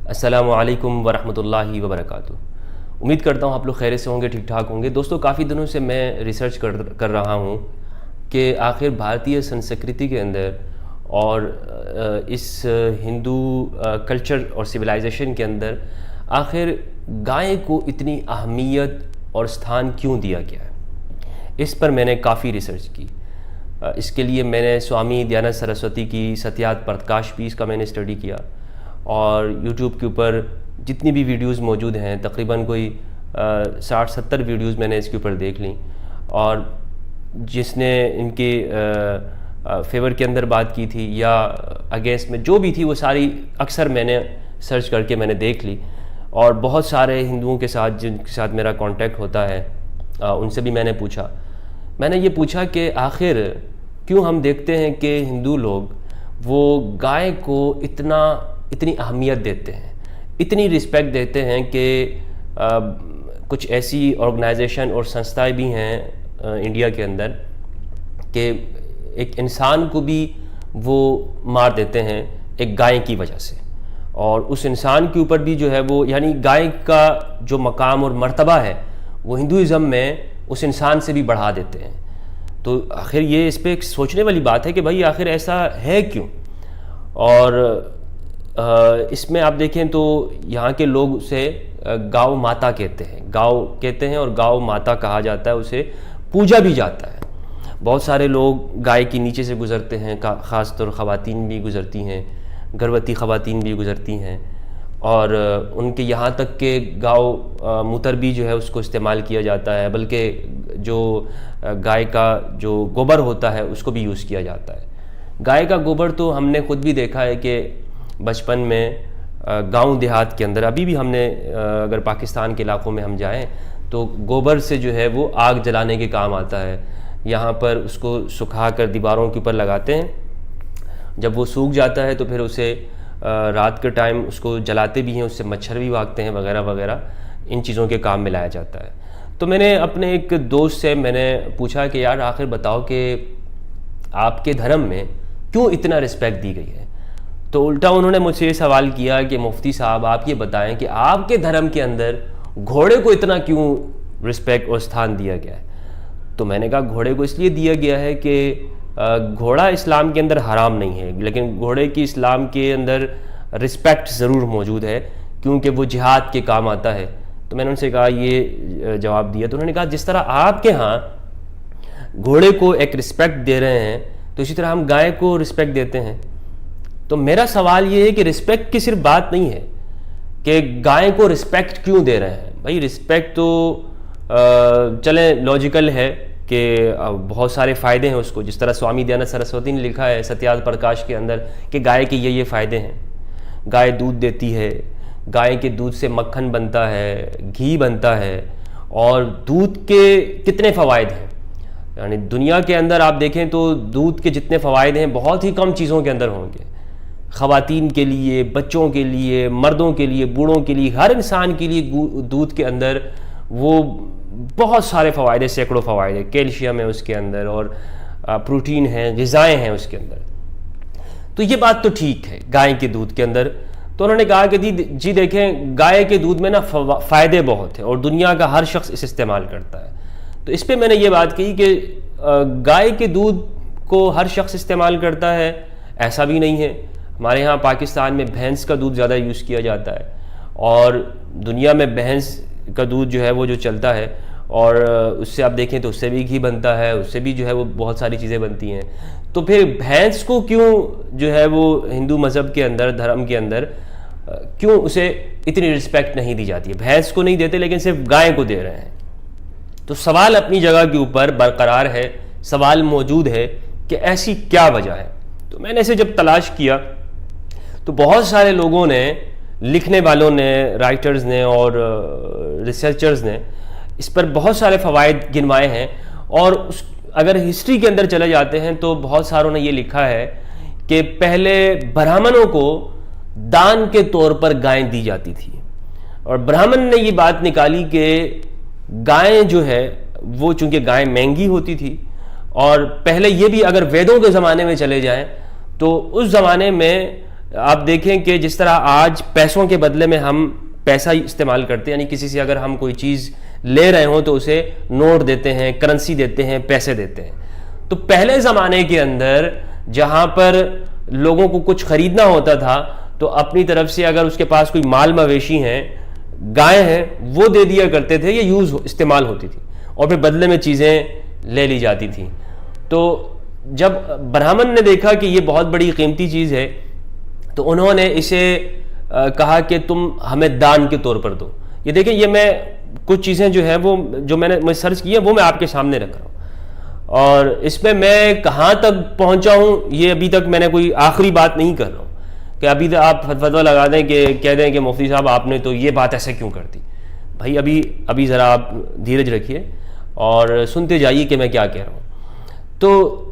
السلام علیکم ورحمۃ اللہ وبرکاتہ۔ امید کرتا ہوں آپ لوگ خیریت سے ہوں گے، ٹھیک ٹھاک ہوں گے۔ دوستو، کافی دنوں سے میں ریسرچ کر رہا ہوں کہ آخر بھارتیہ سنسکرتی کے اندر اور اس ہندو کلچر اور سویلائزیشن کے اندر آخر گائے کو اتنی اہمیت اور ستھان کیوں دیا گیا ہے۔ اس پر میں نے کافی ریسرچ کی۔ اس کے لیے میں نے سوامی دیانند سرسوتی کی ستیات پرکاش پیس کا میں نے اسٹڈی کیا، اور یوٹیوب کے اوپر جتنی بھی ویڈیوز موجود ہیں تقریباً کوئی 60-70 ویڈیوز میں نے اس کے اوپر دیکھ لیں، اور جس نے ان کے فیور کے اندر بات کی تھی یا اگینسٹ میں جو بھی تھی وہ ساری اکثر میں نے سرچ کر کے میں نے دیکھ لی، اور بہت سارے ہندوؤں کے ساتھ جن کے ساتھ میرا کانٹیکٹ ہوتا ہے ان سے بھی میں نے پوچھا۔ میں نے یہ پوچھا کہ آخر کیوں ہم دیکھتے ہیں کہ ہندو لوگ وہ گائے کو اتنی اہمیت دیتے ہیں، اتنی رسپیکٹ دیتے ہیں کہ کچھ ایسی آرگنائزیشن اور سنستھائیں بھی ہیں انڈیا کے اندر کہ ایک انسان کو بھی وہ مار دیتے ہیں ایک گائے کی وجہ سے، اور اس انسان کے اوپر بھی جو ہے وہ یعنی گائے کا جو مقام اور مرتبہ ہے وہ ہندوازم میں اس انسان سے بھی بڑھا دیتے ہیں۔ تو آخر یہ اس پہ ایک سوچنے والی بات ہے کہ بھائی آخر ایسا ہے کیوں؟ اور اس میں آپ دیکھیں تو یہاں کے لوگ اسے گاؤ ماتا کہتے ہیں، گاؤ کہتے ہیں اور گاؤ ماتا کہا جاتا ہے، اسے پوجا بھی جاتا ہے۔ بہت سارے لوگ گائے کے نیچے سے گزرتے ہیں، خاص طور خواتین بھی گزرتی ہیں، گربھوتی خواتین بھی گزرتی ہیں، اور ان کے یہاں تک کہ گاؤ موتر بھی جو ہے اس کو استعمال کیا جاتا ہے، بلکہ جو گائے کا جو گوبر ہوتا ہے اس کو بھی یوز کیا جاتا ہے۔ گائے کا گوبر تو ہم نے خود بھی دیکھا ہے کہ بچپن میں گاؤں دیہات کے اندر ابھی بھی ہم نے اگر پاکستان کے علاقوں میں ہم جائیں تو گوبر سے جو ہے وہ آگ جلانے کے کام آتا ہے۔ یہاں پر اس کو سکھا کر دیواروں کے اوپر لگاتے ہیں، جب وہ سوکھ جاتا ہے تو پھر اسے رات کے ٹائم اس کو جلاتے بھی ہیں، اس سے مچھر بھی بھاگتے ہیں وغیرہ وغیرہ، ان چیزوں کے کام میں لایا جاتا ہے۔ تو میں نے اپنے ایک دوست سے میں نے پوچھا کہ یار آخر بتاؤ کہ آپ کے دھرم میں کیوں اتنا رسپیکٹ دی گئی ہے؟ تو الٹا انہوں نے مجھ سے یہ سوال کیا کہ مفتی صاحب آپ یہ بتائیں کہ آپ کے دھرم کے اندر گھوڑے کو اتنا کیوں رسپیکٹ اور ستھان دیا گیا ہے؟ تو میں نے کہا گھوڑے کو اس لیے دیا گیا ہے کہ گھوڑا اسلام کے اندر حرام نہیں ہے، لیکن گھوڑے کی اسلام کے اندر رسپیکٹ ضرور موجود ہے کیونکہ وہ جہاد کے کام آتا ہے۔ تو میں نے ان سے کہا یہ جواب دیا، تو انہوں نے کہا جس طرح آپ کے ہاں گھوڑے کو ایک رسپیکٹ دے رہے ہیں تو اسی طرح ہم گائے کو رسپیکٹ دیتے ہیں۔ تو میرا سوال یہ ہے کہ رسپیکٹ کی صرف بات نہیں ہے کہ گائے کو رسپیکٹ کیوں دے رہے ہیں۔ بھائی رسپیکٹ تو چلیں لاجیکل ہے کہ بہت سارے فائدے ہیں اس کو، جس طرح سوامی دیانند سرسوتی نے لکھا ہے ستیات پرکاش کے اندر کہ گائے کے یہ فائدے ہیں۔ گائے دودھ دیتی ہے، گائے کے دودھ سے مکھن بنتا ہے، گھی بنتا ہے، اور دودھ کے کتنے فوائد ہیں، یعنی دنیا کے اندر آپ دیکھیں تو دودھ کے جتنے فوائد ہیں بہت ہی کم چیزوں کے اندر ہوں گے۔ خواتین کے لیے، بچوں کے لیے، مردوں کے لیے، بوڑھوں کے لیے، ہر انسان کے لیے دودھ کے اندر وہ بہت سارے فوائد ہیں، سینکڑوں فوائد ہیں، کیلشیم ہے اس کے اندر، اور پروٹین ہے، غذائیں ہیں اس کے اندر۔ تو یہ بات تو ٹھیک ہے گائے کے دودھ کے اندر۔ تو انہوں نے کہا کہ جی دیکھیں گائے کے دودھ میں نا فائدے بہت ہیں اور دنیا کا ہر شخص اسے استعمال کرتا ہے۔ تو اس پہ میں نے یہ بات کہی کہ گائے کے دودھ کو ہر شخص استعمال کرتا ہے ایسا بھی نہیں ہے۔ ہمارے ہاں پاکستان میں بھینس کا دودھ زیادہ یوز کیا جاتا ہے، اور دنیا میں بھینس کا دودھ جو ہے وہ جو چلتا ہے، اور اس سے آپ دیکھیں تو اس سے بھی گھی بنتا ہے، اس سے بھی جو ہے وہ بہت ساری چیزیں بنتی ہیں۔ تو پھر بھینس کو کیوں جو ہے وہ ہندو مذہب کے اندر، دھرم کے اندر کیوں اسے اتنی رسپیکٹ نہیں دی جاتی ہے؟ بھینس کو نہیں دیتے لیکن صرف گائے کو دے رہے ہیں۔ تو سوال اپنی جگہ کے اوپر برقرار ہے، سوال موجود ہے کہ ایسی کیا وجہ ہے؟ تو میں نے اسے جب تلاش کیا تو بہت سارے لوگوں نے، لکھنے والوں نے، رائٹرز نے اور ریسرچرز نے اس پر بہت سارے فوائد گنوائے ہیں، اور اگر ہسٹری کے اندر چلے جاتے ہیں تو بہت ساروں نے یہ لکھا ہے کہ پہلے برہمنوں کو دان کے طور پر گائیں دی جاتی تھی، اور برہمن نے یہ بات نکالی کہ گائیں جو ہے وہ چونکہ گائیں مہنگی ہوتی تھی، اور پہلے یہ بھی اگر ویدوں کے زمانے میں چلے جائیں تو اس زمانے میں آپ دیکھیں کہ جس طرح آج پیسوں کے بدلے میں ہم پیسہ استعمال کرتے ہیں، یعنی کسی سے اگر ہم کوئی چیز لے رہے ہوں تو اسے نوٹ دیتے ہیں، کرنسی دیتے ہیں، پیسے دیتے ہیں. تو پہلے زمانے کے اندر جہاں پر لوگوں کو کچھ خریدنا ہوتا تھا تو اپنی طرف سے اگر اس کے پاس کوئی مال مویشی ہیں، گائے ہیں، وہ دے دیا کرتے تھے، یہ استعمال ہوتی تھی اور پھر بدلے میں چیزیں لے لی جاتی تھیں. تو جب برہمن نے دیکھا کہ یہ بہت بڑی قیمتی چیز ہے تو انہوں نے اسے کہا کہ تم ہمیں دان کے طور پر دو. یہ دیکھیں، یہ میں کچھ چیزیں جو ہیں وہ جو میں نے سرچ کی ہے وہ میں آپ کے سامنے رکھ رہا ہوں، اور اس میں میں کہاں تک پہنچا ہوں یہ ابھی تک میں نے کوئی آخری بات نہیں کر رہا ہوں کہ ابھی تو آپ فتویٰ لگا دیں کہ کہہ دیں کہ مفتی صاحب آپ نے تو یہ بات ایسے کیوں کر دی. بھائی ابھی ذرا آپ دھیرج رکھیے اور سنتے جائیے کہ میں کیا کہہ رہا ہوں. تو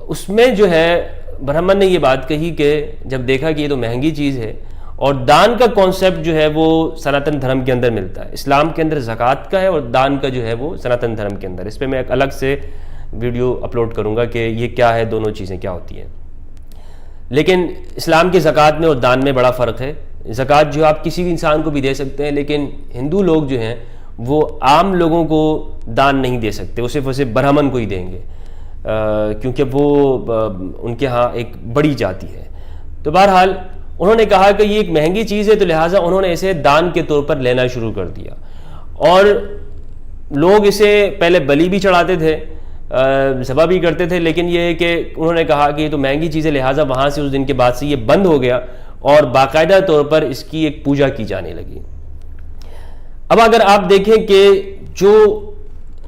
اس میں جو ہے برہمن نے یہ بات کہی کہ جب دیکھا کہ یہ تو مہنگی چیز ہے، اور دان کا کانسیپٹ جو ہے وہ سناتن دھرم کے اندر ملتا ہے، اسلام کے اندر زکوٰۃ کا ہے اور دان کا جو ہے وہ سناتن دھرم کے اندر. اس پہ میں ایک الگ سے ویڈیو اپلوڈ کروں گا کہ یہ کیا ہے، دونوں چیزیں کیا ہوتی ہیں. لیکن اسلام کے زکوٰۃ میں اور دان میں بڑا فرق ہے. زکوٰۃ جو آپ کسی بھی انسان کو بھی دے سکتے ہیں، لیکن ہندو لوگ جو ہیں وہ عام لوگوں کو دان نہیں دے سکتے، وہ صرف برہمن کو ہی دیں گے کیونکہ وہ ان کے ہاں ایک بڑی جاتی ہے. تو بہرحال انہوں نے کہا کہ یہ ایک مہنگی چیز ہے، تو لہٰذا انہوں نے اسے دان کے طور پر لینا شروع کر دیا. اور لوگ اسے پہلے بلی بھی چڑھاتے تھے، ذبح بھی کرتے تھے، لیکن یہ ہے کہ انہوں نے کہا کہ یہ تو مہنگی چیز ہے، لہٰذا وہاں سے اس دن کے بعد سے یہ بند ہو گیا اور باقاعدہ طور پر اس کی ایک پوجا کی جانے لگی. اب اگر آپ دیکھیں کہ جو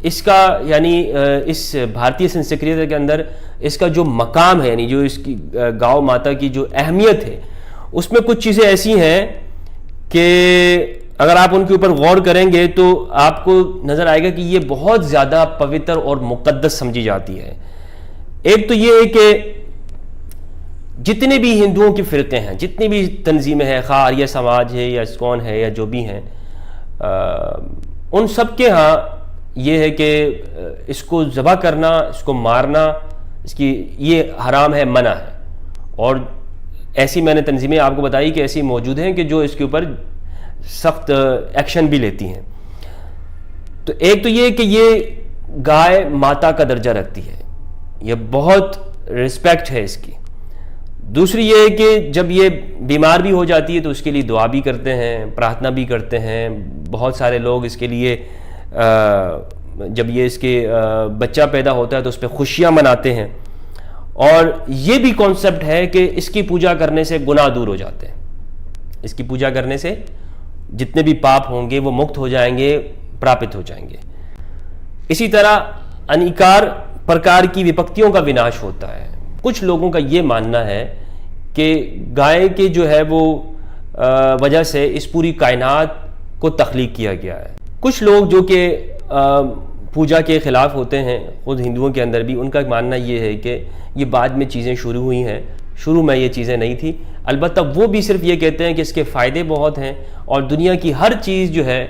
اس کا یعنی اس بھارتی سنسکرت کے اندر اس کا جو مقام ہے، یعنی جو اس کی گاؤ ماتا کی جو اہمیت ہے، اس میں کچھ چیزیں ایسی ہیں کہ اگر آپ ان کے اوپر غور کریں گے تو آپ کو نظر آئے گا کہ یہ بہت زیادہ پوتر اور مقدس سمجھی جاتی ہے. ایک تو یہ ہے کہ جتنے بھی ہندوؤں کے فرقے ہیں، جتنی بھی تنظیمیں ہیں، خواہ آریہ سماج ہے یا اسکون ہے یا جو بھی ہیں، ان سب کے ہاں یہ ہے کہ اس کو ذبح کرنا، اس کو مارنا، اس کی یہ حرام ہے، منع ہے. اور ایسی میں نے تنظیمیں آپ کو بتائی کہ ایسی موجود ہیں کہ جو اس کے اوپر سخت ایکشن بھی لیتی ہیں. تو ایک تو یہ کہ یہ گائے ماتا کا درجہ رکھتی ہے، یہ بہت رسپیکٹ ہے اس کی. دوسری یہ ہے کہ جب یہ بیمار بھی ہو جاتی ہے تو اس کے لیے دعا بھی کرتے ہیں، پرارتھنا بھی کرتے ہیں. بہت سارے لوگ اس کے لیے جب یہ اس کے بچہ پیدا ہوتا ہے تو اس پہ خوشیاں مناتے ہیں. اور یہ بھی کانسیپٹ ہے کہ اس کی پوجا کرنے سے گناہ دور ہو جاتے ہیں، اس کی پوجا کرنے سے جتنے بھی پاپ ہوں گے وہ مکت ہو جائیں گے، پراپت ہو جائیں گے. اسی طرح انیکار پرکار کی وپکتیوں کا وناش ہوتا ہے. کچھ لوگوں کا یہ ماننا ہے کہ گائے کے جو ہے وہ وجہ سے اس پوری کائنات کو تخلیق کیا گیا ہے. کچھ لوگ جو کہ پوجا کے خلاف ہوتے ہیں خود ہندوؤں کے اندر بھی، ان کا ماننا یہ ہے کہ یہ بعد میں چیزیں شروع ہوئی ہیں، شروع میں یہ چیزیں نہیں تھی. البتہ وہ بھی صرف یہ کہتے ہیں کہ اس کے فائدے بہت ہیں اور دنیا کی ہر چیز جو ہے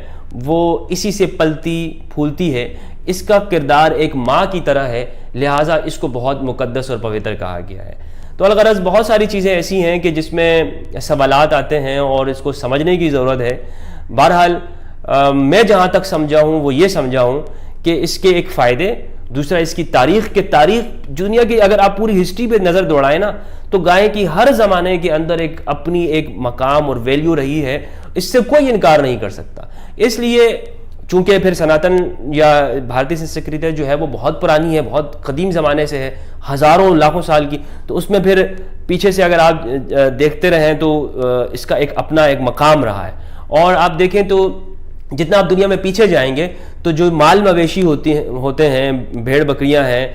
وہ اسی سے پلتی پھولتی ہے، اس کا کردار ایک ماں کی طرح ہے، لہٰذا اس کو بہت مقدس اور پوتر کہا گیا ہے. تو الغرض بہت ساری چیزیں ایسی ہیں کہ جس میں سوالات آتے ہیں اور اس کو سمجھنے کی ضرورت ہے. بہرحال میں جہاں تک سمجھا ہوں وہ یہ سمجھا ہوں کہ اس کے ایک فائدے، دوسرا اس کی تاریخ دنیا کی اگر آپ پوری ہسٹری پہ نظر دوڑائیں نا تو گائے کی ہر زمانے کے اندر اپنی ایک مقام اور ویلیو رہی ہے، اس سے کوئی انکار نہیں کر سکتا. اس لیے چونکہ پھر سناتن یا بھارتی سنسکرت جو ہے وہ بہت پرانی ہے، بہت قدیم زمانے سے ہے، ہزاروں لاکھوں سال کی. تو اس میں پھر پیچھے سے اگر آپ دیکھتے رہیں تو اس کا اپنا ایک مقام رہا ہے. اور آپ دیکھیں تو جتنا آپ دنیا میں پیچھے جائیں گے تو جو مال مویشی ہوتے ہیں، بھیڑ بکریاں ہیں،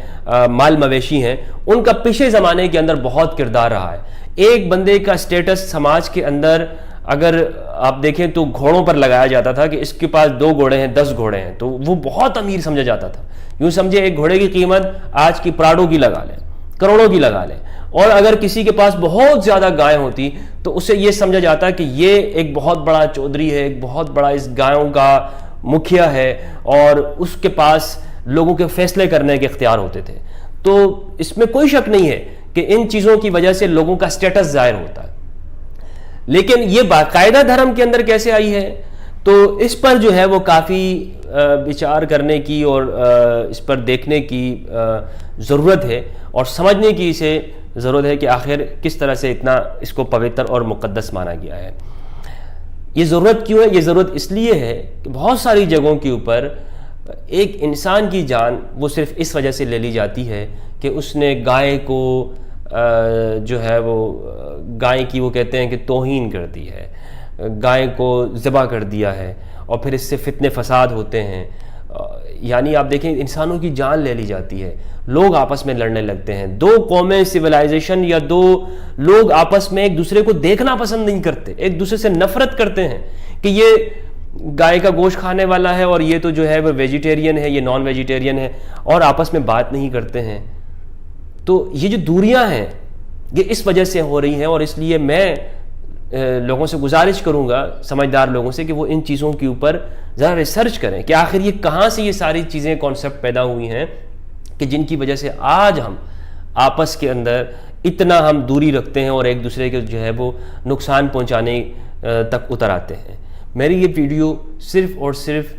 مال مویشی ہیں، ان کا پچھلے زمانے کے اندر بہت کردار رہا ہے. ایک بندے کا سٹیٹس سماج کے اندر اگر آپ دیکھیں تو گھوڑوں پر لگایا جاتا تھا کہ اس کے پاس 2 گھوڑے ہیں، 10 گھوڑے ہیں، تو وہ بہت امیر سمجھا جاتا تھا. یوں سمجھے ایک گھوڑے کی قیمت آج کی پراڈو کی لگا لیں، کروڑوں کی لگا لیں. اور اگر کسی کے پاس بہت زیادہ گائے ہوتی تو اسے یہ سمجھا جاتا کہ یہ ایک بہت بڑا چودھری ہے، ایک بہت بڑا اس گایوں کا مکھیا ہے اور اس کے پاس لوگوں کے فیصلے کرنے کے اختیار ہوتے تھے. تو اس میں کوئی شک نہیں ہے کہ ان چیزوں کی وجہ سے لوگوں کا سٹیٹس ظاہر ہوتا ہے. لیکن یہ باقاعدہ دھرم کے اندر کیسے آئی ہے، تو اس پر جو ہے وہ کافی وچار کرنے کی اور اس پر دیکھنے کی ضرورت ہے، اور سمجھنے کی اسے ضرورت ہے کہ آخر کس طرح سے اتنا اس کو پوتر اور مقدس مانا گیا ہے۔ یہ ضرورت کیوں ہے؟ یہ ضرورت اس لیے ہے کہ بہت ساری جگہوں کے اوپر ایک انسان کی جان وہ صرف اس وجہ سے لے لی جاتی ہے کہ اس نے گائے کو جو ہے وہ گائے کی وہ کہتے ہیں کہ توہین کر دی ہے، گائے کو ذبح کر دیا ہے، اور پھر اس سے فتنے فساد ہوتے ہیں۔ یعنی آپ دیکھیں انسانوں کی جان لے لی جاتی ہے، لوگ آپس میں لڑنے لگتے ہیں، دو قومیں سویلائزیشن یا دو لوگ آپس میں ایک دوسرے کو دیکھنا پسند نہیں کرتے، ایک دوسرے سے نفرت کرتے ہیں کہ یہ گائے کا گوشت کھانے والا ہے اور یہ تو جو ہے وہ ویجیٹیرین ہے، یہ نان ویجیٹیرین ہے، اور آپس میں بات نہیں کرتے ہیں۔ تو یہ جو دوریاں ہیں یہ اس وجہ سے ہو رہی ہیں، اور اس لیے میں لوگوں سے گزارش کروں گا، سمجھدار لوگوں سے، کہ وہ ان چیزوں کے اوپر ذرا ریسرچ کریں کہ آخر یہ کہاں سے یہ ساری چیزیں کانسیپٹ پیدا ہوئی ہیں کہ جن کی وجہ سے آج ہم آپس کے اندر اتنا ہم دوری رکھتے ہیں اور ایک دوسرے کے جو ہے وہ نقصان پہنچانے تک اتر آتے ہیں۔ میری یہ ویڈیو صرف اور صرف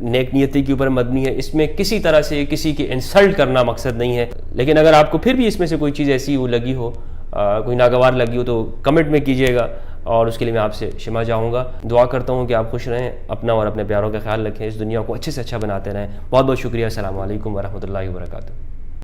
نیک نیتی کے اوپر مبنی ہے، اس میں کسی طرح سے کسی کی انسلٹ کرنا مقصد نہیں ہے، لیکن اگر آپ کو پھر بھی اس میں سے کوئی چیز ایسی وہ لگی ہو، کوئی ناگوار لگی ہو، تو کمنٹ میں کیجیے گا، اور اس کے لیے میں آپ سے شمع چاہوں گا۔ دعا کرتا ہوں کہ آپ خوش رہیں، اپنا اور اپنے پیاروں کا خیال رکھیں، اس دنیا کو اچھے سے اچھا بناتے رہیں۔ بہت بہت شکریہ۔ السلام علیکم ورحمۃ اللہ وبرکاتہ۔